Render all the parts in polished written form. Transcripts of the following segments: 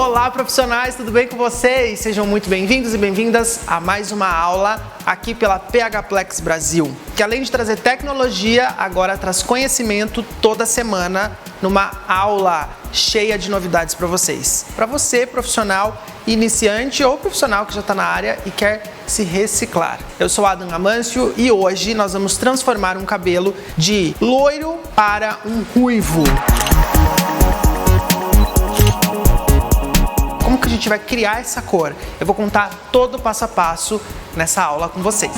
Olá, profissionais, tudo bem com vocês? Sejam muito bem-vindos e bem-vindas a mais uma aula aqui pela PHPlex Brasil, que além de trazer tecnologia, agora traz conhecimento toda semana numa aula cheia de novidades para vocês. Para você, profissional iniciante ou profissional que já está na área e quer se reciclar. Eu sou Adam Amâncio e hoje nós vamos transformar um cabelo de loiro para um ruivo. Como que a gente vai criar essa cor? Eu vou contar todo o passo a passo nessa aula com vocês.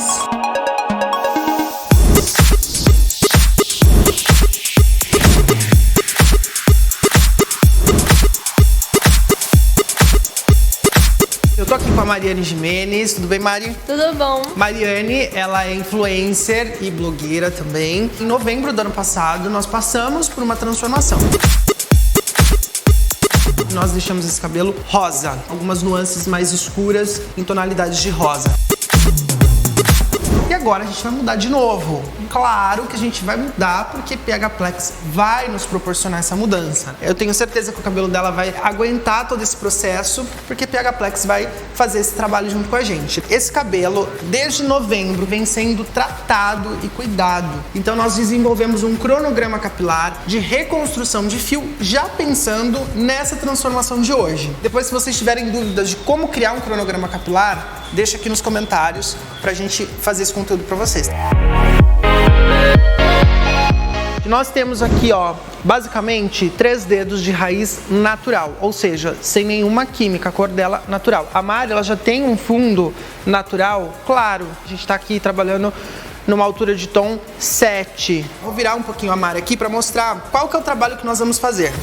Eu tô aqui com a Mariane Gimenez. Tudo bem, Mari? Tudo bom. Mariane, ela é influencer e blogueira também. Em novembro do ano passado, nós passamos por uma transformação. Nós deixamos esse cabelo rosa, algumas nuances mais escuras em tonalidades de rosa. E agora a gente vai mudar de novo. Claro que a gente vai mudar porque PHPlex vai nos proporcionar essa mudança. Eu tenho certeza que o cabelo dela vai aguentar todo esse processo porque PHPlex vai fazer esse trabalho junto com a gente. Esse cabelo, desde novembro, vem sendo tratado e cuidado. Então nós desenvolvemos um cronograma capilar de reconstrução de fio já pensando nessa transformação de hoje. Depois, se vocês tiverem dúvidas de como criar um cronograma capilar, deixa aqui nos comentários pra gente fazer esse conteúdo pra vocês. Nós temos aqui, ó, basicamente 3 dedos de raiz natural, ou seja, sem nenhuma química, a cor dela natural. A Mari, ela já tem um fundo natural, claro, a gente tá aqui trabalhando numa altura de tom 7. Vou virar um pouquinho a Mari aqui para mostrar qual que é o trabalho que nós vamos fazer.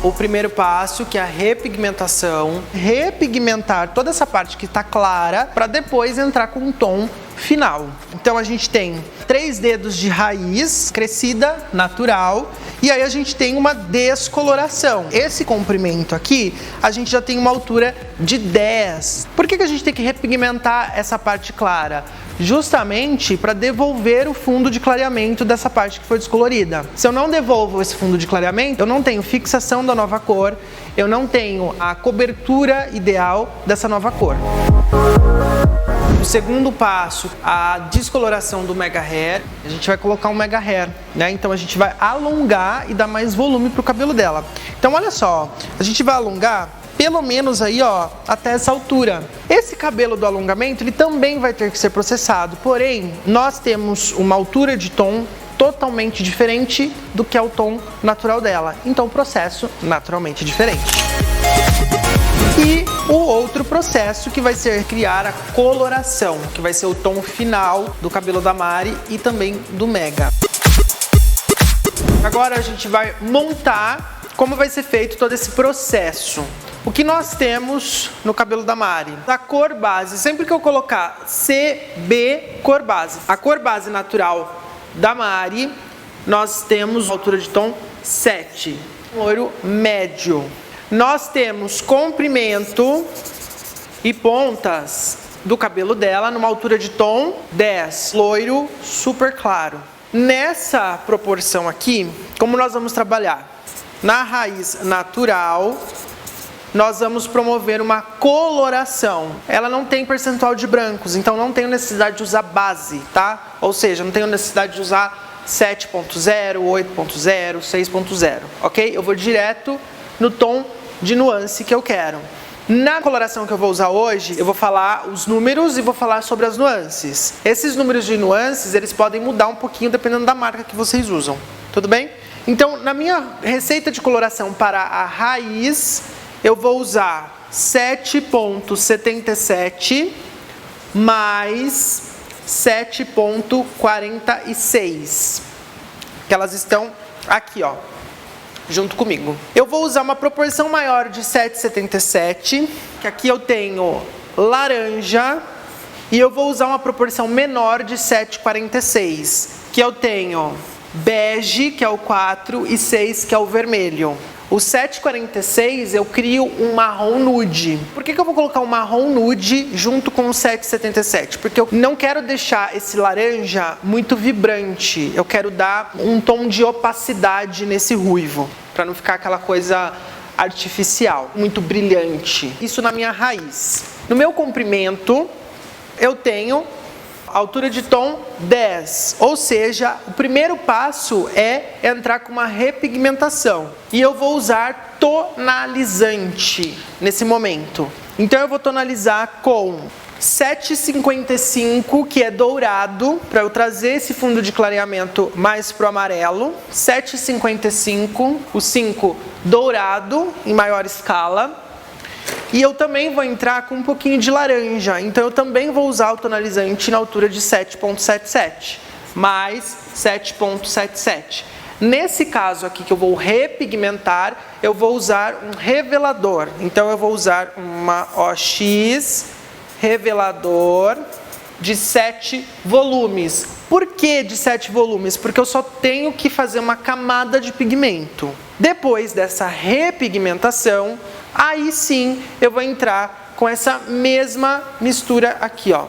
O primeiro passo, que é a repigmentação, repigmentar toda essa parte que está clara para depois entrar com um tom final. Então a gente tem 3 dedos de raiz crescida, natural, e aí a gente tem uma descoloração. Esse comprimento aqui, a gente já tem uma altura de 10. Por que a gente tem que repigmentar essa parte clara? Justamente para devolver o fundo de clareamento dessa parte que foi descolorida. Se eu não devolvo esse fundo de clareamento, eu não tenho fixação da nova cor, eu não tenho a cobertura ideal dessa nova cor. O segundo passo, a descoloração do mega hair, a gente vai colocar um mega hair, né? Então a gente vai alongar e dar mais volume pro cabelo dela. Então olha só, a gente vai alongar pelo menos aí, ó, até essa altura. Esse cabelo do alongamento, ele também vai ter que ser processado, porém, nós temos uma altura de tom totalmente diferente do que é o tom natural dela. Então o processo naturalmente diferente. E o outro processo que vai ser criar a coloração, que vai ser o tom final do cabelo da Mari e também do Mega. Agora a gente vai montar como vai ser feito todo esse processo. O que nós temos no cabelo da Mari? A cor base, sempre que eu colocar CB, cor base. A cor base natural da Mari, nós temos altura de tom 7, loiro médio. Nós temos comprimento e pontas do cabelo dela numa altura de tom 10, loiro super claro. Nessa proporção aqui, como nós vamos trabalhar? Na raiz natural, nós vamos promover uma coloração. Ela não tem percentual de brancos, então não tenho necessidade de usar base, tá? Ou seja, não tenho necessidade de usar 7.0, 8.0, 6.0, ok? Eu vou direto no tom de nuance que eu quero. Na coloração que eu vou usar hoje, eu vou falar os números e vou falar sobre as nuances. Esses números de nuances, eles podem mudar um pouquinho dependendo da marca que vocês usam, tudo bem? Então, na minha receita de coloração para a raiz, eu vou usar 7.77 mais 7.46. Que elas estão aqui, ó, junto comigo. Eu vou usar uma proporção maior de 7,77, que aqui eu tenho laranja, e eu vou usar uma proporção menor de 7,46, que eu tenho bege, que é o 4, e 6, que é o vermelho. O 7,46 eu crio um marrom nude. Por que eu vou colocar um marrom nude junto com o 7,77? Porque eu não quero deixar esse laranja muito vibrante. Eu quero dar um tom de opacidade nesse ruivo, para não ficar aquela coisa artificial, muito brilhante. Isso na minha raiz. No meu comprimento, eu tenho altura de tom 10, ou seja, o primeiro passo é entrar com uma repigmentação. E eu vou usar tonalizante nesse momento. Então eu vou tonalizar com 7,55, que é dourado, para eu trazer esse fundo de clareamento mais pro amarelo. 7,55, o 5 dourado, em maior escala. E eu também vou entrar com um pouquinho de laranja, então eu também vou usar o tonalizante na altura de 7,77, mais 7,77. Nesse caso aqui que eu vou repigmentar, eu vou usar um revelador. Então eu vou usar uma OX revelador de 7 volumes. Por que de 7 volumes? Porque eu só tenho que fazer uma camada de pigmento. Depois dessa repigmentação, aí sim eu vou entrar com essa mesma mistura aqui, ó.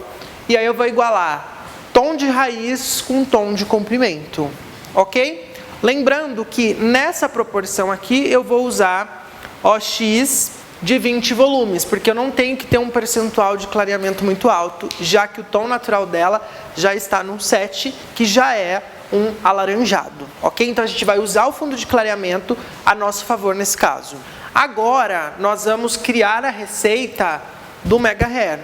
E aí eu vou igualar tom de raiz com tom de comprimento, ok? Lembrando que nessa proporção aqui eu vou usar OX de 20 volumes, porque eu não tenho que ter um percentual de clareamento muito alto, já que o tom natural dela já está num 7, que já é um alaranjado, ok? Então a gente vai usar o fundo de clareamento a nosso favor nesse caso. Agora nós vamos criar a receita do Mega Hair.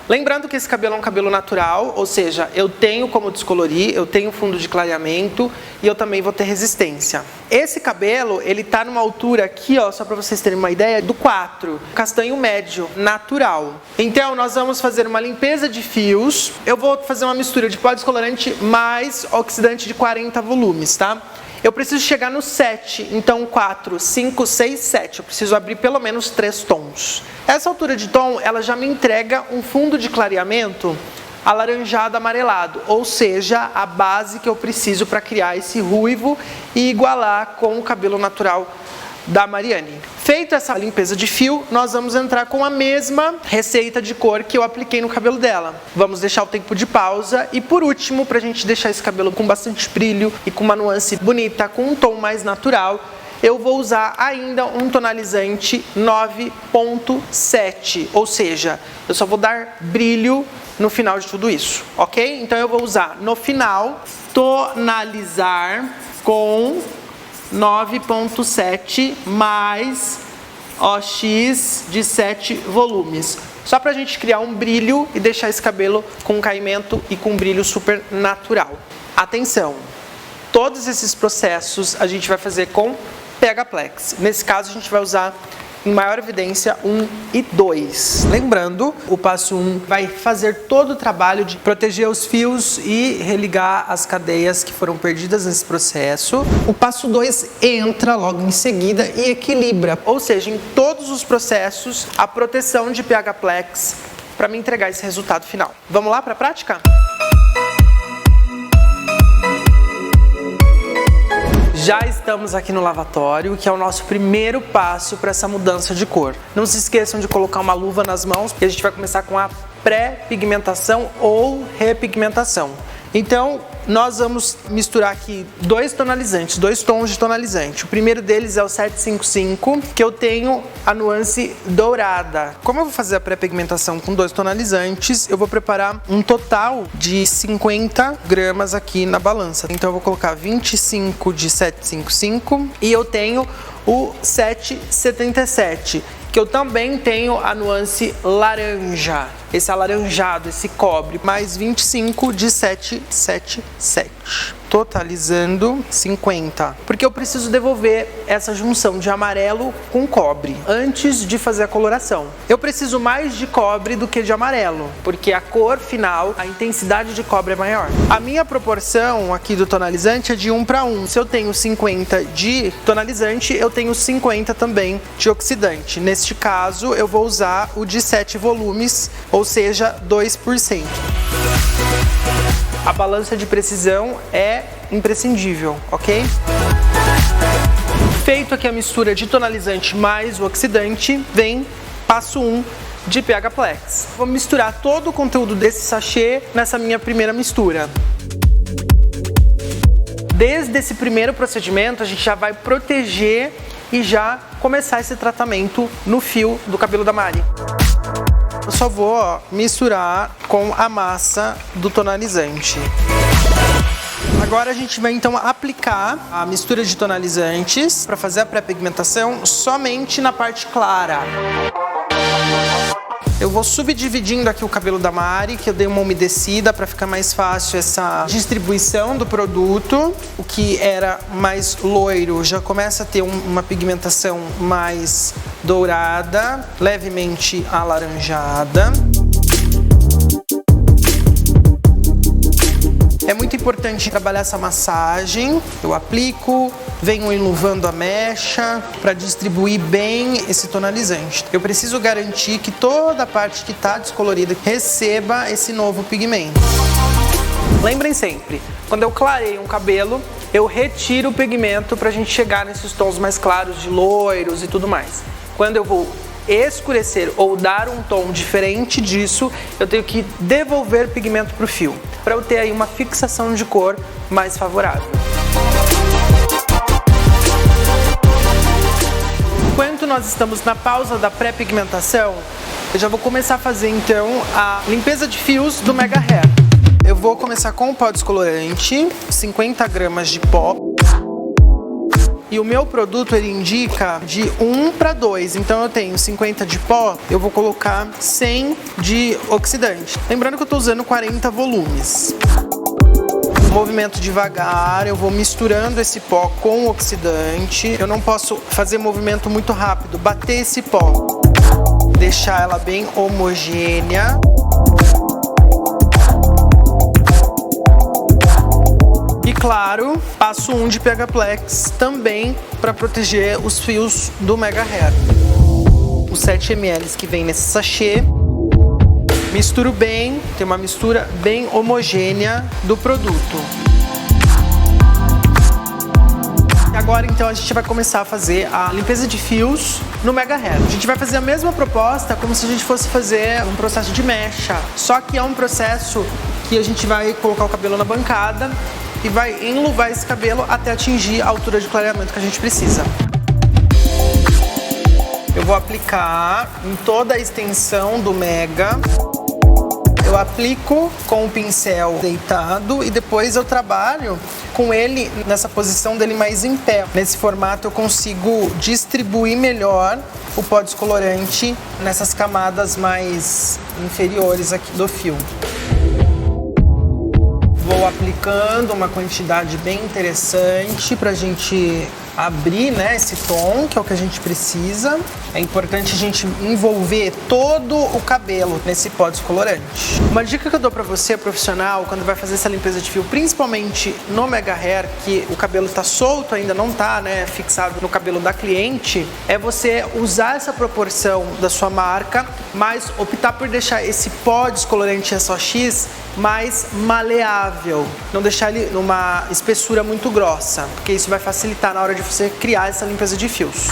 Lembrando que esse cabelo é um cabelo natural, ou seja, eu tenho como descolorir, eu tenho fundo de clareamento e eu também vou ter resistência. Esse cabelo, ele tá numa altura aqui, ó, só para vocês terem uma ideia, do 4, castanho médio, natural. Então, nós vamos fazer uma limpeza de fios. Eu vou fazer uma mistura de pó descolorante mais oxidante de 40 volumes, tá? Eu preciso chegar no 7, então 4, 5, 6, 7. Eu preciso abrir pelo menos 3 tons. Essa altura de tom, ela já me entrega um fundo de clareamento alaranjado amarelado, ou seja, a base que eu preciso para criar esse ruivo e igualar com o cabelo natural da Mariane. Feita essa limpeza de fio, nós vamos entrar com a mesma receita de cor que eu apliquei no cabelo dela. Vamos deixar o tempo de pausa e por último, pra gente deixar esse cabelo com bastante brilho e com uma nuance bonita, com um tom mais natural, eu vou usar ainda um tonalizante 9.7, ou seja, eu só vou dar brilho no final de tudo isso, ok? Então eu vou usar no final, tonalizar com 9.7 mais OX de 7 volumes. Só pra gente criar um brilho e deixar esse cabelo com caimento e com brilho super natural. Atenção! Todos esses processos a gente vai fazer com PH Plex. Nesse caso a gente vai usar em maior evidência 1 e 2. Lembrando, o passo 1 vai fazer todo o trabalho de proteger os fios e religar as cadeias que foram perdidas nesse processo. O passo 2 entra logo em seguida e equilibra, ou seja, em todos os processos, a proteção de PH Plex para me entregar esse resultado final. Vamos lá para a prática? Já estamos aqui no lavatório, que é o nosso primeiro passo para essa mudança de cor. Não se esqueçam de colocar uma luva nas mãos, porque a gente vai começar com a pré-pigmentação ou repigmentação. Então, nós vamos misturar aqui 2 tonalizantes, 2 tons de tonalizante. O primeiro deles é o 755, que eu tenho a nuance dourada. Como eu vou fazer a pré-pigmentação com 2 tonalizantes, eu vou preparar um total de 50 gramas aqui na balança. Então eu vou colocar 25 de 755 e eu tenho o 777, que eu também tenho a nuance laranja, esse alaranjado, esse cobre, mais 25 de 777, totalizando 50, porque eu preciso devolver essa junção de amarelo com cobre antes de fazer a coloração. Eu preciso mais de cobre do que de amarelo, porque a cor final, a intensidade de cobre é maior. A minha proporção aqui do tonalizante é de 1 para 1. Se eu tenho 50 de tonalizante, eu tenho 50 também de oxidante. Neste caso, eu vou usar o de 7 volumes, ou seja, 2%. A balança de precisão é imprescindível, ok? Feito aqui a mistura de tonalizante mais o oxidante, vem passo 1 de PH Plex. Vou misturar todo o conteúdo desse sachê nessa minha primeira mistura. Desde esse primeiro procedimento, a gente já vai proteger e já começar esse tratamento no fio do cabelo da Mari. Eu só vou misturar com a massa do tonalizante. Agora a gente vai então aplicar a mistura de tonalizantes para fazer a pré-pigmentação somente na parte clara. Eu vou subdividindo aqui o cabelo da Mari, que eu dei uma umedecida para ficar mais fácil essa distribuição do produto. O que era mais loiro já começa a ter uma pigmentação mais dourada, levemente alaranjada. É muito importante trabalhar essa massagem. Eu aplico, venho enluvando a mecha para distribuir bem esse tonalizante. Eu preciso garantir que toda a parte que está descolorida receba esse novo pigmento. Lembrem sempre, quando eu clareio um cabelo, eu retiro o pigmento para a gente chegar nesses tons mais claros de loiros e tudo mais. Quando eu vou escurecer ou dar um tom diferente disso, eu tenho que devolver pigmento para o fio, para eu ter aí uma fixação de cor mais favorável. Enquanto nós estamos na pausa da pré-pigmentação, eu já vou começar a fazer então a limpeza de fios do Mega Hair. Eu vou começar com o pó descolorante, 50 gramas de pó. E o meu produto, ele indica de 1 para 2, então eu tenho 50 de pó, eu vou colocar 100 de oxidante. Lembrando que eu estou usando 40 volumes. Movimento devagar, eu vou misturando esse pó com o oxidante. Eu não posso fazer movimento muito rápido, bater esse pó. Deixar ela bem homogênea. E claro, passo 1 de PH Plex também para proteger os fios do Mega Hair. Os 7 ml que vem nesse sachê. Misturo bem, tem uma mistura bem homogênea do produto. E agora então a gente vai começar a fazer a limpeza de fios no Mega Hair. A gente vai fazer a mesma proposta como se a gente fosse fazer um processo de mecha. Só que é um processo que a gente vai colocar o cabelo na bancada e vai enluvar esse cabelo até atingir a altura de clareamento que a gente precisa. Eu vou aplicar em toda a extensão do Mega. Eu aplico com o pincel deitado e depois eu trabalho com ele nessa posição dele mais em pé. Nesse formato eu consigo distribuir melhor o pó descolorante nessas camadas mais inferiores aqui do fio. Vou aplicando uma quantidade bem interessante para a gente abrir, né, esse tom, que é o que a gente precisa. É importante a gente envolver todo o cabelo nesse pó descolorante. Uma dica que eu dou para você, profissional, quando vai fazer essa limpeza de fio, principalmente no Mega Hair, que o cabelo está solto, ainda não está, né, fixado no cabelo da cliente, é você usar essa proporção da sua marca, mas optar por deixar esse pó descolorante SOX mais maleável, não deixar ele numa espessura muito grossa, porque isso vai facilitar na hora de você criar essa limpeza de fios.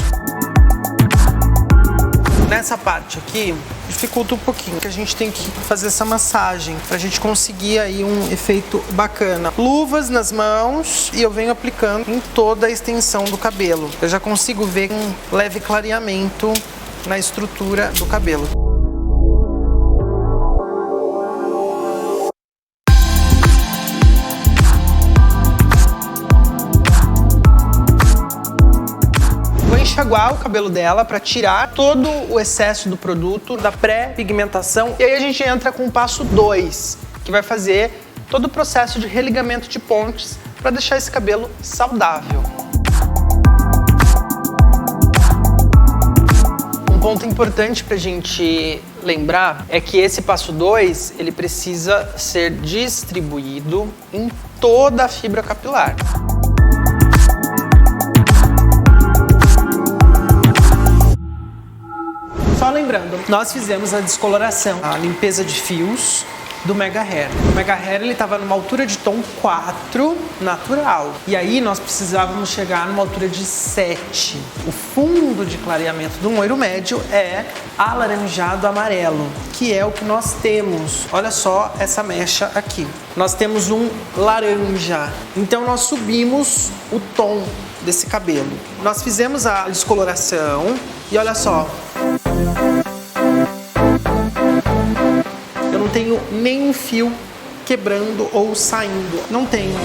Nessa parte aqui, dificulta um pouquinho, que a gente tem que fazer essa massagem pra gente conseguir aí um efeito bacana. Luvas nas mãos e eu venho aplicando em toda a extensão do cabelo. Eu já consigo ver um leve clareamento na estrutura do cabelo. Enxaguar o cabelo dela para tirar todo o excesso do produto da pré-pigmentação. E aí a gente entra com o passo 2, que vai fazer todo o processo de religamento de pontes para deixar esse cabelo saudável. Um ponto importante para a gente lembrar é que esse passo 2, ele precisa ser distribuído em toda a fibra capilar. Só lembrando, nós fizemos a descoloração, a limpeza de fios do Mega Hair. O Mega Hair ele estava numa altura de tom 4 natural. E aí nós precisávamos chegar numa altura de 7. O fundo de clareamento do loiro médio é alaranjado amarelo, que é o que nós temos. Olha só essa mecha aqui. Nós temos um laranja. Então nós subimos o tom desse cabelo. Nós fizemos a descoloração e olha só. Eu não tenho nenhum fio quebrando ou saindo. Não tenho.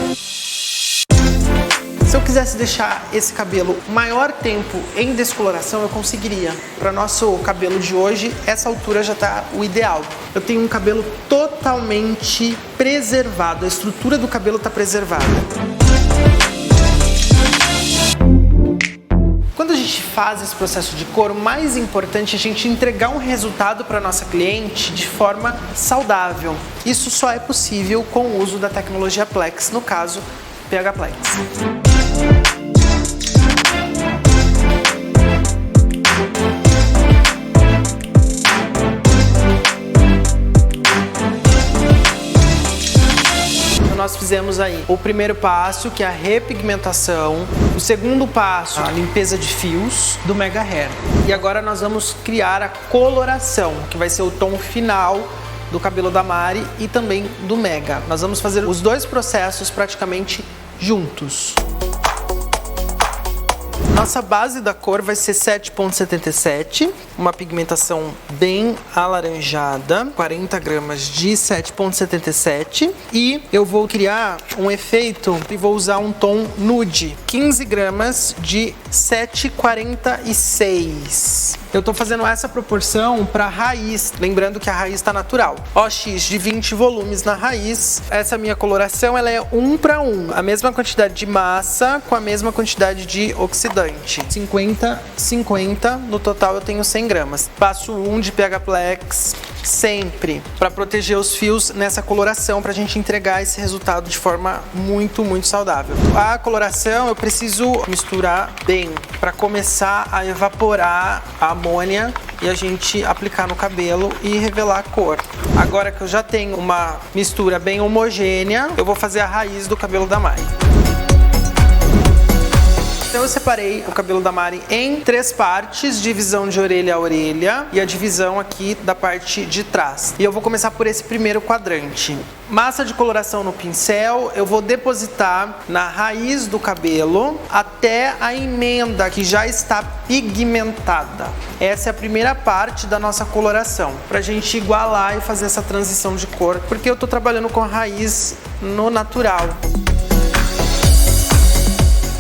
Se eu quisesse deixar esse cabelo maior tempo em descoloração, eu conseguiria. Para nosso cabelo de hoje, essa altura já está o ideal. Eu tenho um cabelo totalmente preservado, a estrutura do cabelo está preservada. Quando a gente faz esse processo de cor, o mais importante é a gente entregar um resultado para nossa cliente de forma saudável. Isso só é possível com o uso da tecnologia Plex, no caso, PH Plex. Nós fizemos aí o primeiro passo, que é a repigmentação, o segundo passo, a limpeza de fios do Mega Hair. E agora nós vamos criar a coloração, que vai ser o tom final do cabelo da Mari e também do Mega. Nós vamos fazer os dois processos praticamente juntos. Nossa base da cor vai ser 7,77, uma pigmentação bem alaranjada, 40 gramas de 7,77. E eu vou criar um efeito e vou usar um tom nude, 15 gramas de 7,46. Eu tô fazendo essa proporção para raiz, lembrando que a raiz está natural. OX de 20 volumes na raiz. Essa minha coloração ela é 1 para 1, a mesma quantidade de massa com a mesma quantidade de oxidante. 50, 50, no total eu tenho 100 gramas. Passo 1 de PH Plex sempre para proteger os fios nessa coloração, para a gente entregar esse resultado de forma muito saudável. A coloração eu preciso misturar bem para começar a evaporar a amônia e a gente aplicar no cabelo e revelar a cor. Agora que eu já tenho uma mistura bem homogênea, eu vou fazer a raiz do cabelo da Mari. Então eu separei o cabelo da Mari em 3 partes, divisão de orelha a orelha e a divisão aqui da parte de trás. E eu vou começar por esse primeiro quadrante. Massa de coloração no pincel, eu vou depositar na raiz do cabelo até a emenda que já está pigmentada. Essa é a primeira parte da nossa coloração, pra gente igualar e fazer essa transição de cor, porque eu tô trabalhando com a raiz no natural.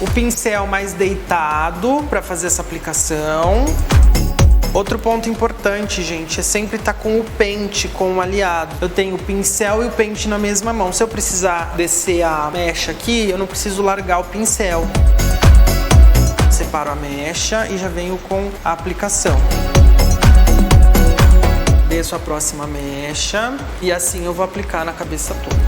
O pincel mais deitado para fazer essa aplicação. Outro ponto importante, gente, é sempre estar com o pente, com o aliado. Eu tenho o pincel e o pente na mesma mão. Se eu precisar descer a mecha aqui, eu não preciso largar o pincel. Separo a mecha e já venho com a aplicação. Desço a próxima mecha e assim eu vou aplicar na cabeça toda.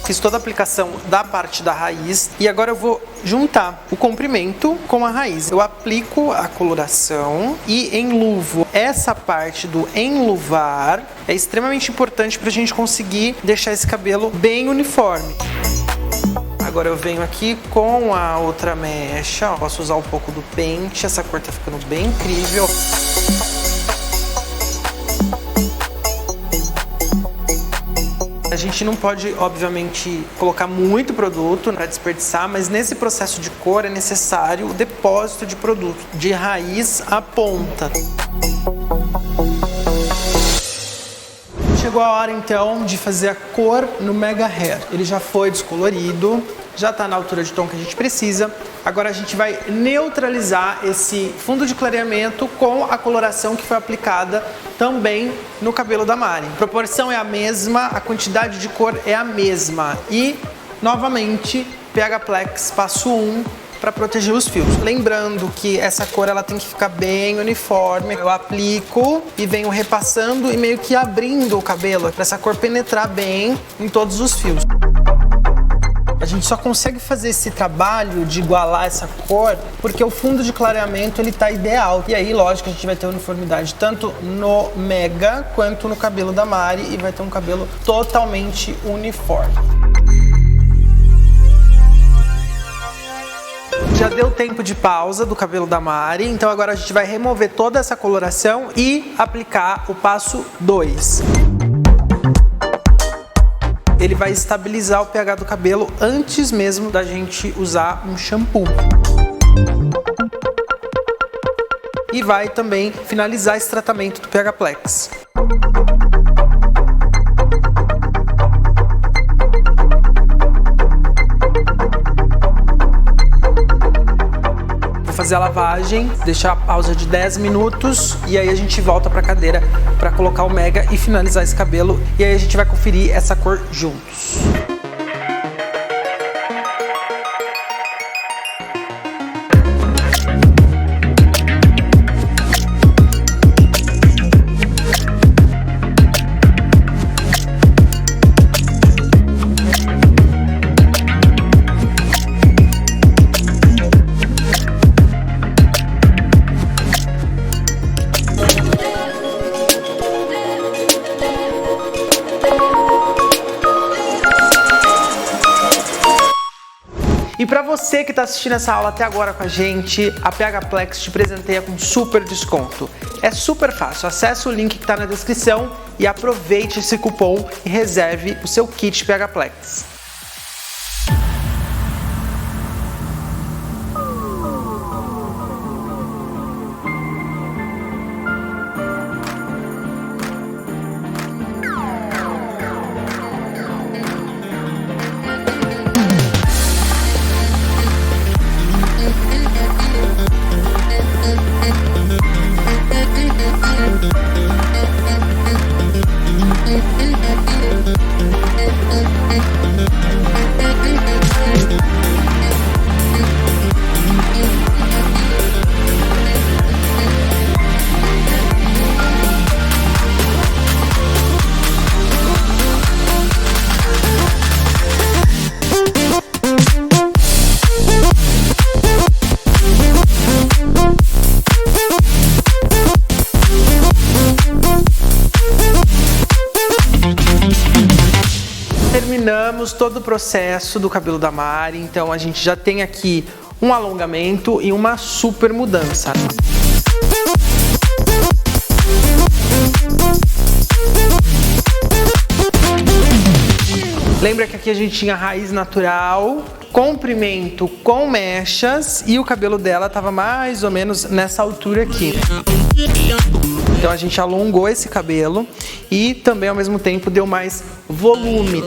Fiz toda a aplicação da parte da raiz e agora eu vou juntar o comprimento com a raiz. Eu aplico a coloração e enluvo. Essa parte do enluvar é extremamente importante para a gente conseguir deixar esse cabelo bem uniforme. Agora eu venho aqui com a outra mecha, posso usar um pouco do pente, essa cor tá ficando bem incrível. A gente não pode, obviamente, colocar muito produto para desperdiçar, mas nesse processo de cor é necessário o depósito de produto, de raiz à ponta. Chegou a hora, então, de fazer a cor no Mega Hair. Ele já foi descolorido, já está na altura de tom que a gente precisa. Agora a gente vai neutralizar esse fundo de clareamento com a coloração que foi aplicada também no cabelo da Mari. A proporção é a mesma, a quantidade de cor é a mesma. E, novamente, PH Plex passo 1 para proteger os fios. Lembrando que essa cor ela tem que ficar bem uniforme. Eu aplico e venho repassando e meio que abrindo o cabelo para essa cor penetrar bem em todos os fios. A gente só consegue fazer esse trabalho de igualar essa cor porque o fundo de clareamento ele tá ideal. E aí, lógico, a gente vai ter uniformidade tanto no Mega quanto no cabelo da Mari e vai ter um cabelo totalmente uniforme. Já deu tempo de pausa do cabelo da Mari, então agora a gente vai remover toda essa coloração e aplicar o passo 2. Ele vai estabilizar o pH do cabelo antes mesmo da gente usar um shampoo. E vai também finalizar esse tratamento do pH Plex. Fazer a lavagem, deixar a pausa de 10 minutos e aí a gente volta para a cadeira para colocar o Mega e finalizar esse cabelo e aí a gente vai conferir essa cor juntos. E para você que está assistindo essa aula até agora com a gente, a PH Plex te presenteia com super desconto. É super fácil, acesse o link que está na descrição e aproveite esse cupom e reserve o seu kit PH Plex. Terminamos todo o processo do cabelo da Mari, então a gente já tem aqui um alongamento e uma super mudança. Lembra que aqui a gente tinha raiz natural, comprimento com mechas e o cabelo dela estava mais ou menos nessa altura aqui. Então a gente alongou esse cabelo e também ao mesmo tempo deu mais volume.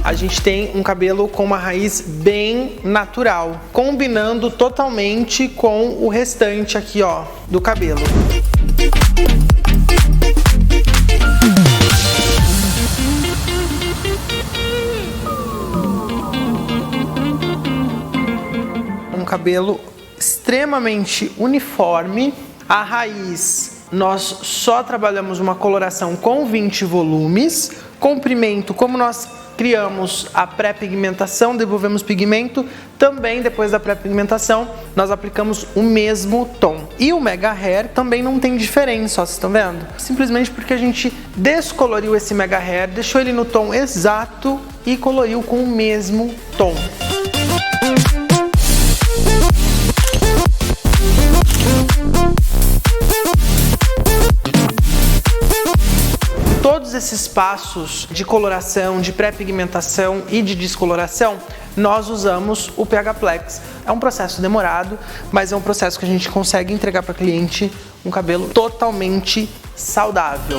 A gente tem um cabelo com uma raiz bem natural, combinando totalmente com o restante aqui, ó, do cabelo. Um cabelo extremamente uniforme. A raiz, nós só trabalhamos uma coloração com 20 volumes. Comprimento, como nós criamos a pré-pigmentação, devolvemos pigmento, também depois da pré-pigmentação nós aplicamos o mesmo tom. E o Mega Hair também não tem diferença, ó, vocês estão vendo? Simplesmente porque a gente descoloriu esse Mega Hair, deixou ele no tom exato e coloriu com o mesmo tom. Todos esses passos de coloração, de pré-pigmentação e de descoloração, nós usamos o PH Plex. É um processo demorado, mas é um processo que a gente consegue entregar para o cliente um cabelo totalmente saudável.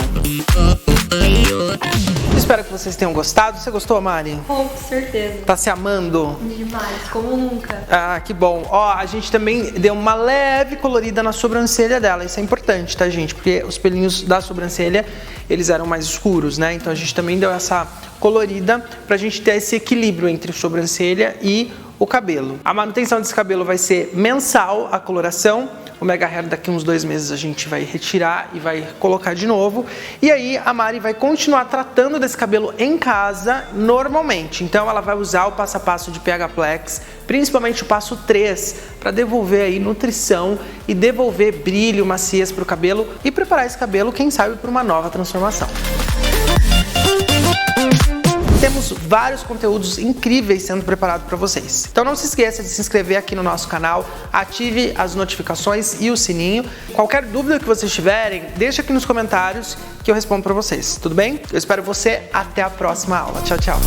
Espero que vocês tenham gostado. Você gostou, Mari? Com certeza. Tá se amando? Demais, como nunca. Ah, que bom. Ó, a gente também deu uma leve colorida na sobrancelha dela. Isso é importante, tá, gente? Porque os pelinhos da sobrancelha, eles eram mais escuros, né? Então a gente também deu essa colorida pra gente ter esse equilíbrio entre a sobrancelha e o cabelo. A manutenção desse cabelo vai ser mensal, a coloração. O Mega Hair daqui uns 2 meses a gente vai retirar e vai colocar de novo. E aí a Mari vai continuar tratando desse cabelo em casa normalmente. Então ela vai usar o passo a passo de PH Plex, principalmente o passo 3, para devolver aí nutrição e devolver brilho, maciez para o cabelo e preparar esse cabelo, quem sabe, para uma nova transformação. Temos vários conteúdos incríveis sendo preparados para vocês. Então não se esqueça de se inscrever aqui no nosso canal, ative as notificações e o sininho. Qualquer dúvida que vocês tiverem, deixa aqui nos comentários que eu respondo para vocês, tudo bem? Eu espero você até a próxima aula. Tchau, tchau!